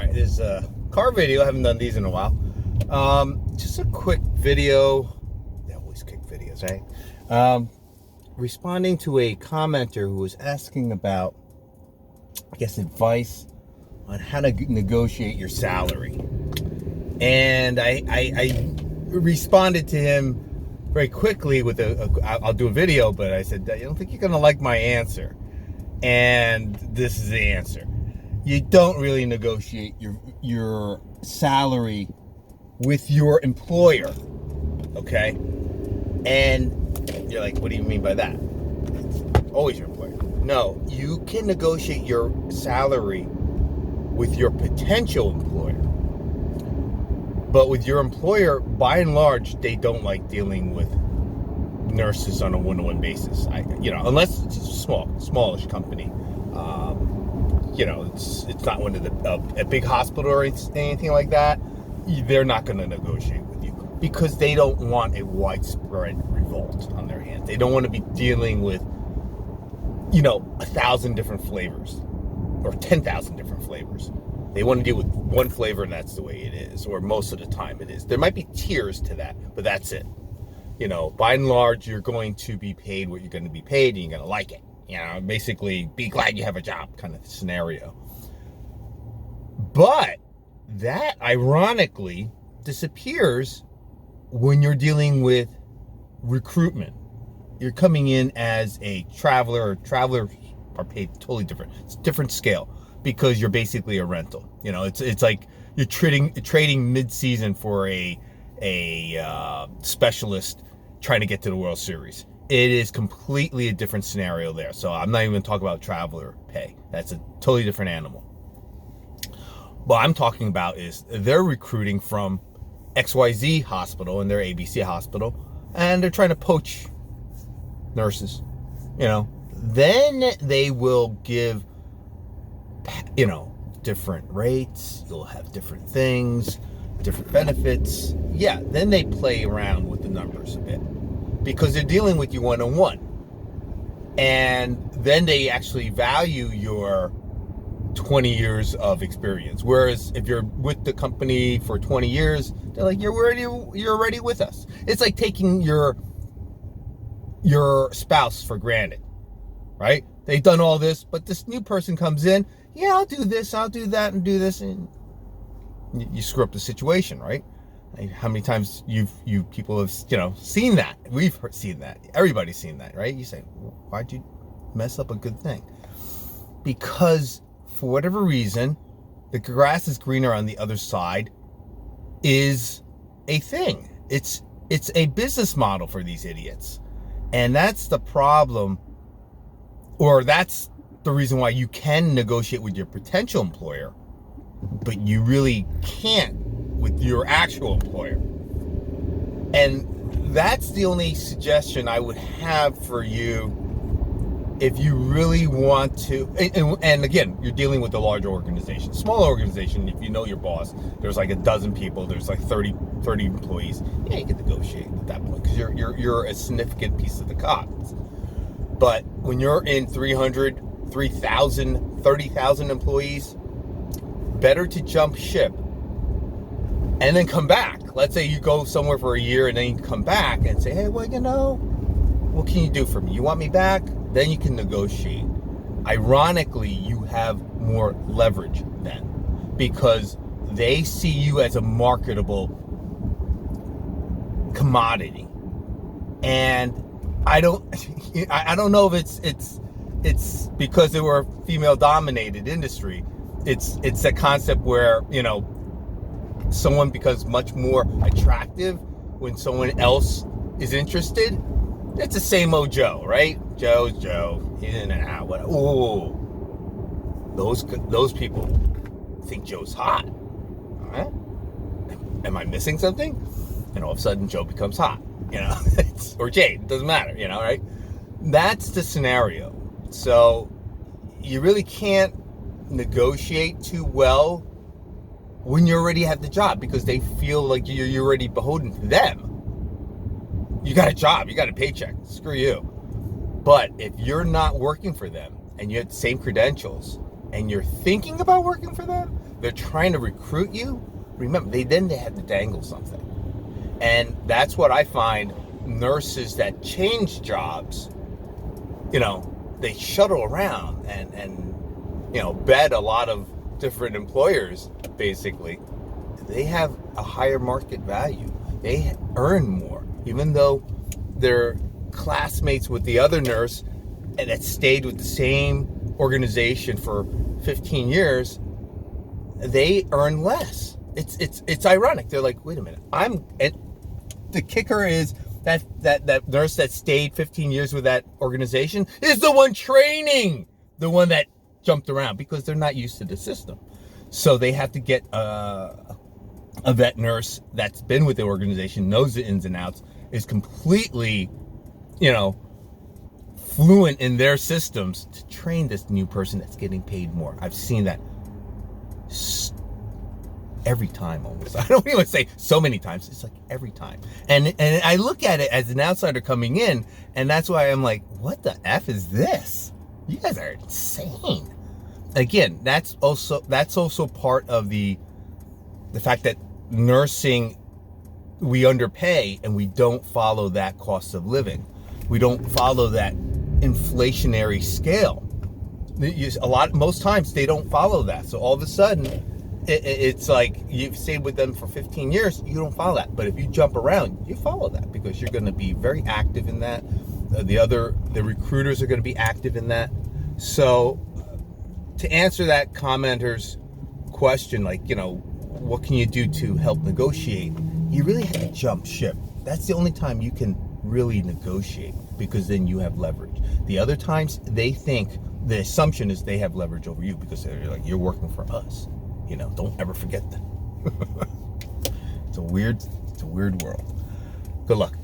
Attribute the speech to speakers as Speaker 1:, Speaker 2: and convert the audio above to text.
Speaker 1: Alright, this is a car video. I haven't done these in a while. Just a quick video. They always quick videos, right? Responding to a commenter who was asking about, I guess, advice on how to negotiate your salary. And I responded to him very quickly with I'll do a video, but I said, I don't think you're going to like my answer. And this is the answer. You don't really negotiate your salary with your employer, okay? And you're like, what do you mean by that? It's always your employer. No, you can negotiate your salary with your potential employer. But with your employer, by and large, they don't like dealing with nurses on a one-to-one basis. Unless it's a smallish company. It's not one of a big hospital or anything like that. They're not going to negotiate with you because they don't want a widespread revolt on their hands. They don't want to be dealing with, 1,000 different flavors or 10,000 different flavors. They want to deal with one flavor, and that's the way it is, or most of the time it is. There might be tiers to that, but that's it. By and large, you're going to be paid what you're going to be paid, and you're going to like it. Basically, be glad you have a job kind of scenario. But that, ironically, disappears when you're dealing with recruitment. You're coming in as a traveler, or travelers are paid totally different. It's a different scale because you're basically a rental. It's like you're trading mid-season for a specialist trying to get to the World Series. It is completely a different scenario there. So I'm not even talking about traveler pay. That's a totally different animal. What I'm talking about is they're recruiting from XYZ hospital and their ABC hospital, and they're trying to poach nurses. Then they will give, different rates. You'll have different things, different benefits. Yeah, then they play around with the numbers a bit because they're dealing with you one-on-one. And then they actually value your 20 years of experience. Whereas if you're with the company for 20 years, they're like, you're already with us. It's like taking your spouse for granted, right? They've done all this, but this new person comes in, yeah, I'll do this, I'll do that, and do this, and you screw up the situation, right? How many times you people have seen that? We've seen that. Everybody's seen that, right? You say, why'd you mess up a good thing? Because for whatever reason, the grass is greener on the other side is a thing. It's a business model for these idiots. And that's the problem, or that's the reason why you can negotiate with your potential employer, but you really can't with your actual employer. And that's the only suggestion I would have for you if you really want to. And again, you're dealing with a larger organization. Small organization, if you know your boss, there's like a dozen people, there's like 30 employees. Yeah, you can negotiate at that point because you're a significant piece of the cost. But when you're in 300, 3,000, 30,000 employees, better to jump ship and then come back. Let's say you go somewhere for a year and then you come back and say, hey, what can you do for me? You want me back? Then you can negotiate. Ironically, you have more leverage then because they see you as a marketable commodity. And I don't know if it's because they were a female-dominated industry. It's a concept where someone becomes much more attractive when someone else is interested. It's the same old Joe, right? Joe's Joe, in and out. Ooh, those people think Joe's hot. Huh? Am I missing something? And all of a sudden, Joe becomes hot. Or Jade. It doesn't matter. Right? That's the scenario. So you really can't negotiate too well when you already have the job because they feel like you're already beholden to them. You got a job, you got a paycheck, screw you. But if you're not working for them and you have the same credentials and you're thinking about working for them, they're trying to recruit you, remember, they have to dangle something. And that's what I find nurses that change jobs, they shuttle around and bed a lot of different employers, basically. They have a higher market value. They earn more, even though they're classmates with the other nurse and that stayed with the same organization for 15 years. They earn less. It's ironic. They're like, wait a minute, the kicker is that nurse that stayed 15 years with that organization is the one training the one that jumped around, because they're not used to the system. So they have to get a vet nurse that's been with the organization, knows the ins and outs, is completely, fluent in their systems to train this new person that's getting paid more. I've seen that every time almost. I don't even say so many times. It's like every time. And I look at it as an outsider coming in, and that's why I'm like, what the F is this? You guys are insane. Again, that's also part of the fact that nursing, we underpay and we don't follow that cost of living. We don't follow that inflationary scale. Most times they don't follow that. So all of a sudden, it's like you've stayed with them for 15 years, you don't follow that. But if you jump around, you follow that, because you're going to be very active in that. The recruiters are going to be active in that. So to answer that commenter's question, what can you do to help negotiate? You really have to jump ship. That's the only time you can really negotiate, because then you have leverage. The other times, the assumption is they have leverage over you, because they're like, you're working for us. Don't ever forget that. It's a weird world. Good luck.